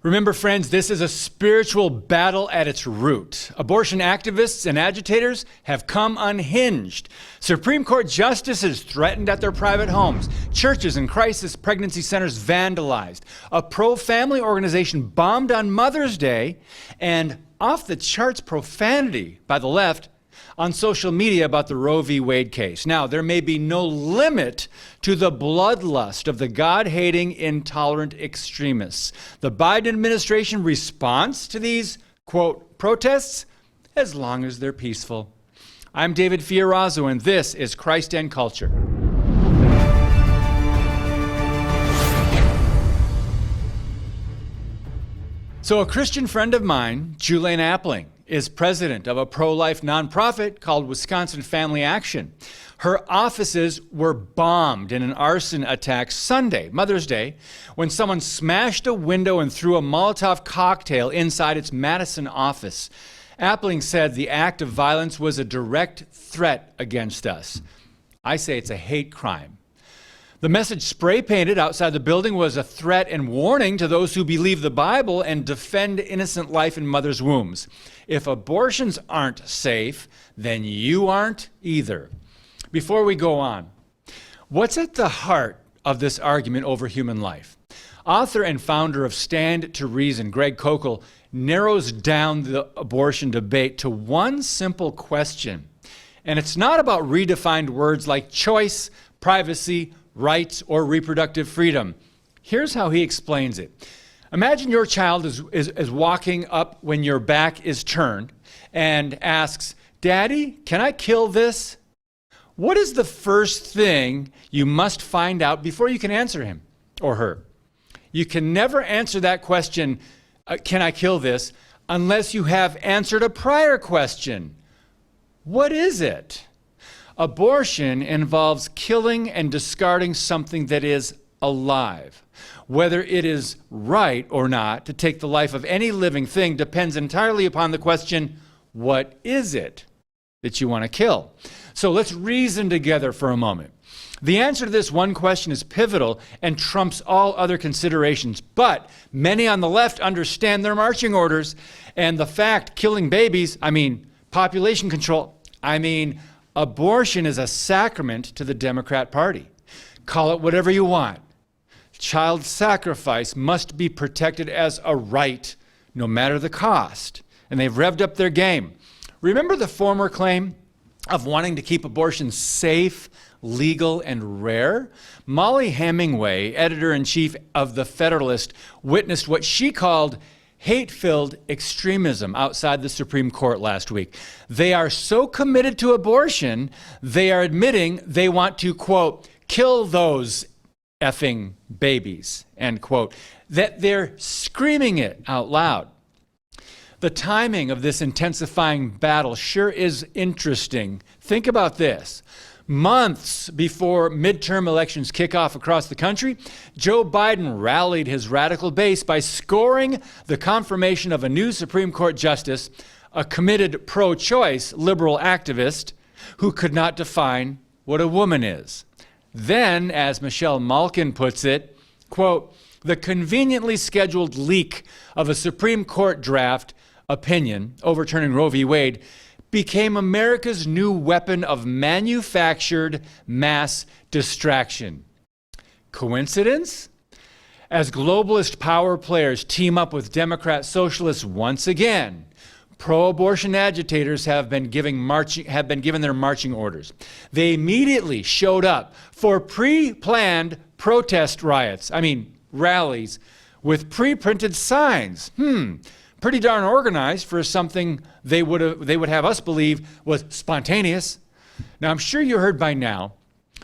Remember, friends, this is a spiritual battle at its root. Abortion activists and agitators have come unhinged. Supreme Court justices threatened at their private homes. Churches and crisis pregnancy centers vandalized. A pro-family organization bombed on Mother's Day, and off-the-charts profanity by the left on social media about the Roe v. Wade case. Now, there may be no limit to the bloodlust of the God-hating, intolerant extremists. The Biden administration responds to these, quote, protests, as long as they're peaceful. I'm David Fiorazo, and this is Christ and Culture. So a Christian friend of mine, Julaine Appling, is president of a pro-life nonprofit called Wisconsin Family Action. Her offices were bombed in an arson attack Sunday, Mother's Day, when someone smashed a window and threw a Molotov cocktail inside its Madison office. Appling said the act of violence was a direct threat against us. I say it's a hate crime. The message spray-painted outside the building was a threat and warning to those who believe the Bible and defend innocent life in mothers' wombs. If abortions aren't safe, then you aren't either. Before we go on, what's at the heart of this argument over human life? Author and founder of Stand to Reason, Greg Koukl, narrows down the abortion debate to one simple question. And it's not about redefined words like choice, privacy, rights, or reproductive freedom. Here's how he explains it. Imagine your child is walking up when your back is turned and asks, "Daddy, can I kill this?" What is the first thing you must find out before you can answer him or her? You can never answer that question, can I kill this, unless you have answered a prior question. What is it? Abortion involves killing and discarding something that is alive. Whether it is right or not to take the life of any living thing depends entirely upon the question, what is it that you want to kill? So let's reason together for a moment. The answer to this one question is pivotal and trumps all other considerations, but many on the left understand their marching orders and the fact killing babies, population control, abortion is a sacrament to the Democrat Party. Call it whatever you want. Child sacrifice must be protected as a right, no matter the cost. And they've revved up their game. Remember the former claim of wanting to keep abortion safe, legal, and rare? Molly Hemingway, editor-in-chief of The Federalist, witnessed what she called hate-filled extremism outside the Supreme Court last week. They are so committed to abortion, they are admitting they want to, quote, kill those effing babies, end quote, that they're screaming it out loud. The timing of this intensifying battle sure is interesting. Think about this. Months before midterm elections kick off across the country, Joe Biden rallied his radical base by scoring the confirmation of a new Supreme Court justice, a committed pro-choice liberal activist who could not define what a woman is. Then, as Michelle Malkin puts it, quote, the conveniently scheduled leak of a Supreme Court draft opinion overturning Roe v. Wade became America's new weapon of manufactured mass distraction. Coincidence? As globalist power players team up with Democrat socialists once again, pro-abortion agitators have been given their marching orders. They immediately showed up for pre-planned protest rallies with pre-printed signs. Pretty darn organized for something they would have us believe was spontaneous. Now, I'm sure you heard by now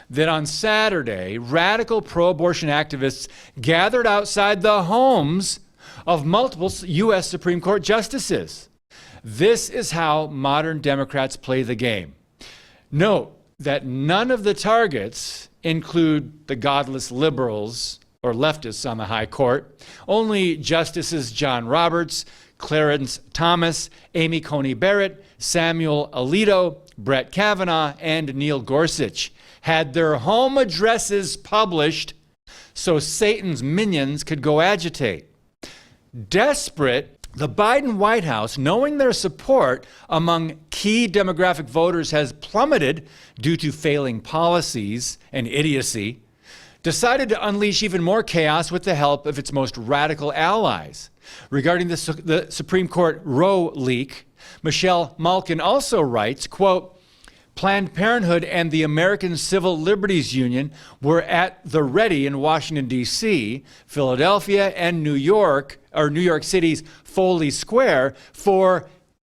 that on Saturday, radical pro-abortion activists gathered outside the homes of multiple U.S. Supreme Court justices. This is how modern Democrats play the game. Note that none of the targets include the godless liberals or leftists on the high court. Only Justices John Roberts, Clarence Thomas, Amy Coney Barrett, Samuel Alito, Brett Kavanaugh, and Neil Gorsuch had their home addresses published so Satan's minions could go agitate. Desperate, the Biden White House, knowing their support among key demographic voters has plummeted due to failing policies and idiocy, decided to unleash even more chaos with the help of its most radical allies. Regarding the Supreme Court Roe leak, Michelle Malkin also writes, quote, Planned Parenthood and the American Civil Liberties Union were at the ready in Washington, D.C., Philadelphia, and New York City's Foley Square for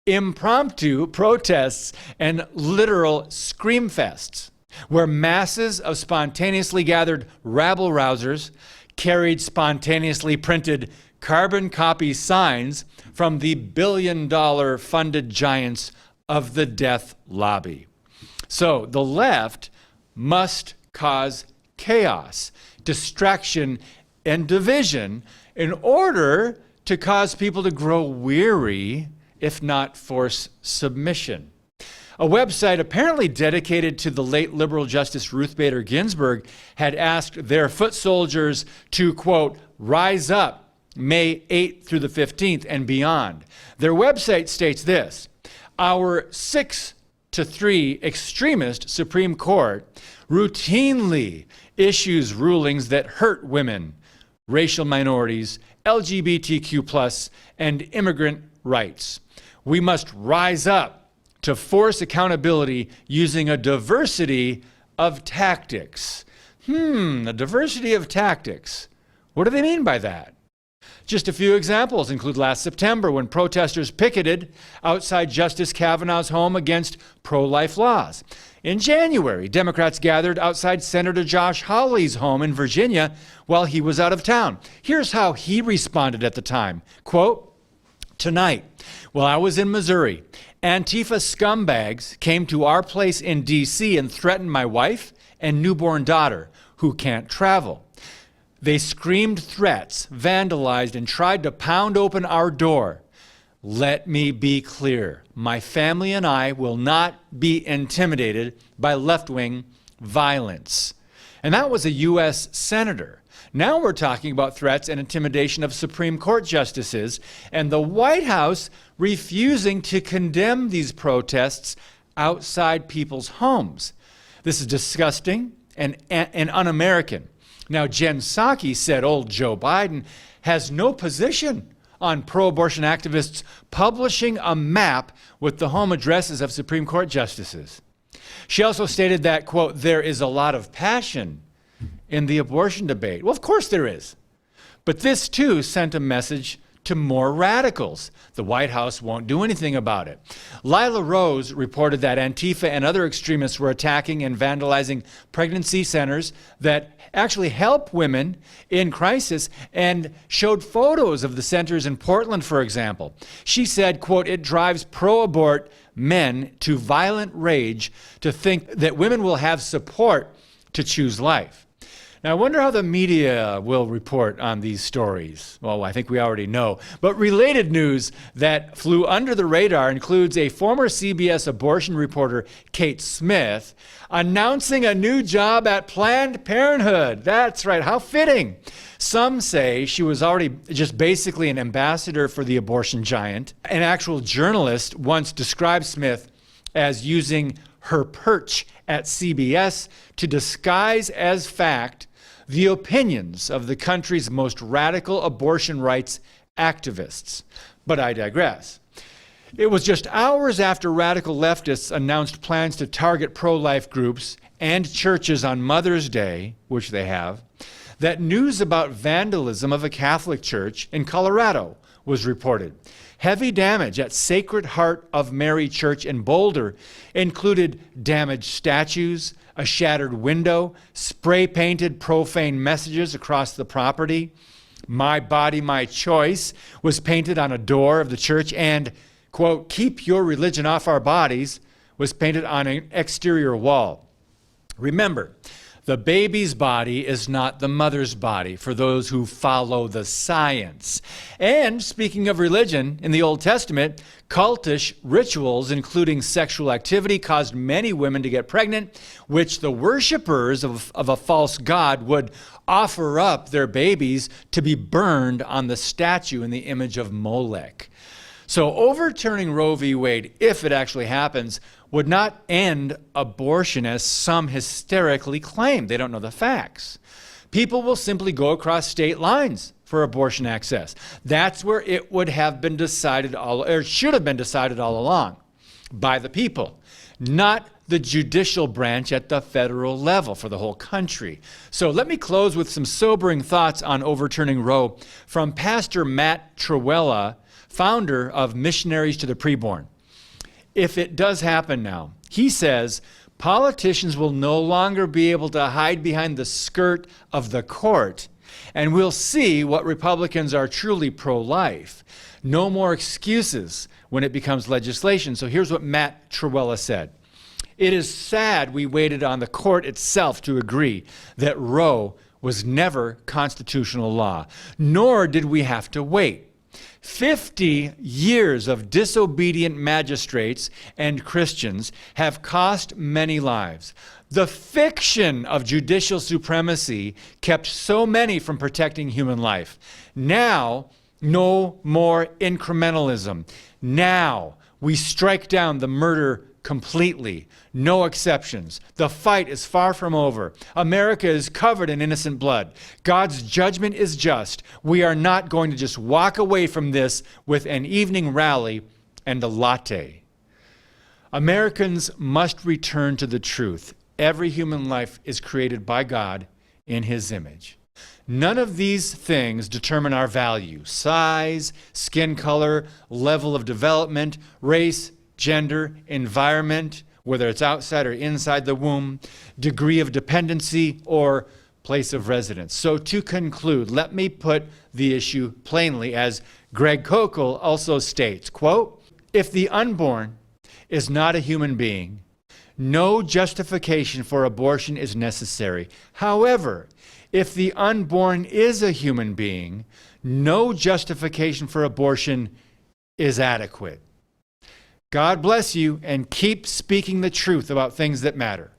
impromptu protests and literal screamfests, where masses of spontaneously gathered rabble-rousers carried spontaneously printed carbon copy signs from the billion-dollar funded giants of the death lobby. So the left must cause chaos, distraction, and division in order to cause people to grow weary, if not force submission. A website apparently dedicated to the late liberal Justice Ruth Bader Ginsburg had asked their foot soldiers to, quote, rise up May 8th through the 15th and beyond. Their website states this: our 6-3 extremist Supreme Court routinely issues rulings that hurt women, racial minorities, LGBTQ+, and immigrant rights. We must rise up to force accountability using a diversity of tactics. A diversity of tactics. What do they mean by that? Just a few examples include last September when protesters picketed outside Justice Kavanaugh's home against pro-life laws. In January, Democrats gathered outside Senator Josh Hawley's home in Virginia while he was out of town. Here's how he responded at the time. Quote, tonight, while I was in Missouri, Antifa scumbags came to our place in D.C. and threatened my wife and newborn daughter, who can't travel. They screamed threats, vandalized, and tried to pound open our door. Let me be clear. My family and I will not be intimidated by left-wing violence. And that was a U.S. senator. Now we're talking about threats and intimidation of Supreme Court justices, and the White House refusing to condemn these protests outside people's homes. This is disgusting and un-American. Now, Jen Psaki said old Joe Biden has no position on pro-abortion activists publishing a map with the home addresses of Supreme Court justices. She also stated that, quote, there is a lot of passion in the abortion debate. Well, of course there is. But this, too, sent a message to more radicals. The White House won't do anything about it. Lila Rose reported that Antifa and other extremists were attacking and vandalizing pregnancy centers that actually help women in crisis, and showed photos of the centers in Portland, for example. She said, quote, it drives pro-abort men to violent rage to think that women will have support to choose life. Now, I wonder how the media will report on these stories. Well, I think we already know. But related news that flew under the radar includes a former CBS abortion reporter, Kate Smith, announcing a new job at Planned Parenthood. That's right, how fitting. Some say she was already just basically an ambassador for the abortion giant. An actual journalist once described Smith as using her perch at CBS to disguise as fact the opinions of the country's most radical abortion rights activists. But I digress. It was just hours after radical leftists announced plans to target pro-life groups and churches on Mother's Day, which they have, that news about vandalism of a Catholic church in Colorado was reported. Heavy damage at Sacred Heart of Mary Church in Boulder included damaged statues, a shattered window, spray-painted profane messages across the property. My body, my choice was painted on a door of the church, and, quote, keep your religion off our bodies was painted on an exterior wall. Remember, The baby's body is not the mother's body for those who follow the science. And speaking of religion, in the Old Testament, cultish rituals, including sexual activity, caused many women to get pregnant, which the worshipers of a false god would offer up their babies to be burned on the statue in the image of Molech. So overturning Roe v. Wade, if it actually happens, would not end abortion as some hysterically claim. They don't know the facts. People will simply go across state lines for abortion access. That's where it would have been decided or should have been decided all along by the people, not the judicial branch at the federal level for the whole country. So let me close with some sobering thoughts on overturning Roe from Pastor Matt Trewhella, founder of Missionaries to the Preborn. If it does happen now, he says, politicians will no longer be able to hide behind the skirt of the court, and we'll see what Republicans are truly pro-life. No more excuses when it becomes legislation. So here's what Matt Trewhella said. It is sad we waited on the court itself to agree that Roe was never constitutional law, nor did we have to wait. 50 years of disobedient magistrates and Christians have cost many lives. The fiction of judicial supremacy kept so many from protecting human life. Now, no more incrementalism. Now, we strike down the murder completely. No exceptions. The fight is far from over. America is covered in innocent blood. God's judgment is just. We are not going to just walk away from this with an evening rally and a latte. Americans must return to the truth. Every human life is created by God in His image. None of these things determine our value: size, skin color, level of development, race, gender, environment, whether it's outside or inside the womb, degree of dependency, or place of residence. So to conclude, let me put the issue plainly, as Greg Koukl also states, quote, if the unborn is not a human being, no justification for abortion is necessary. However, if the unborn is a human being, no justification for abortion is adequate. God bless you, and keep speaking the truth about things that matter.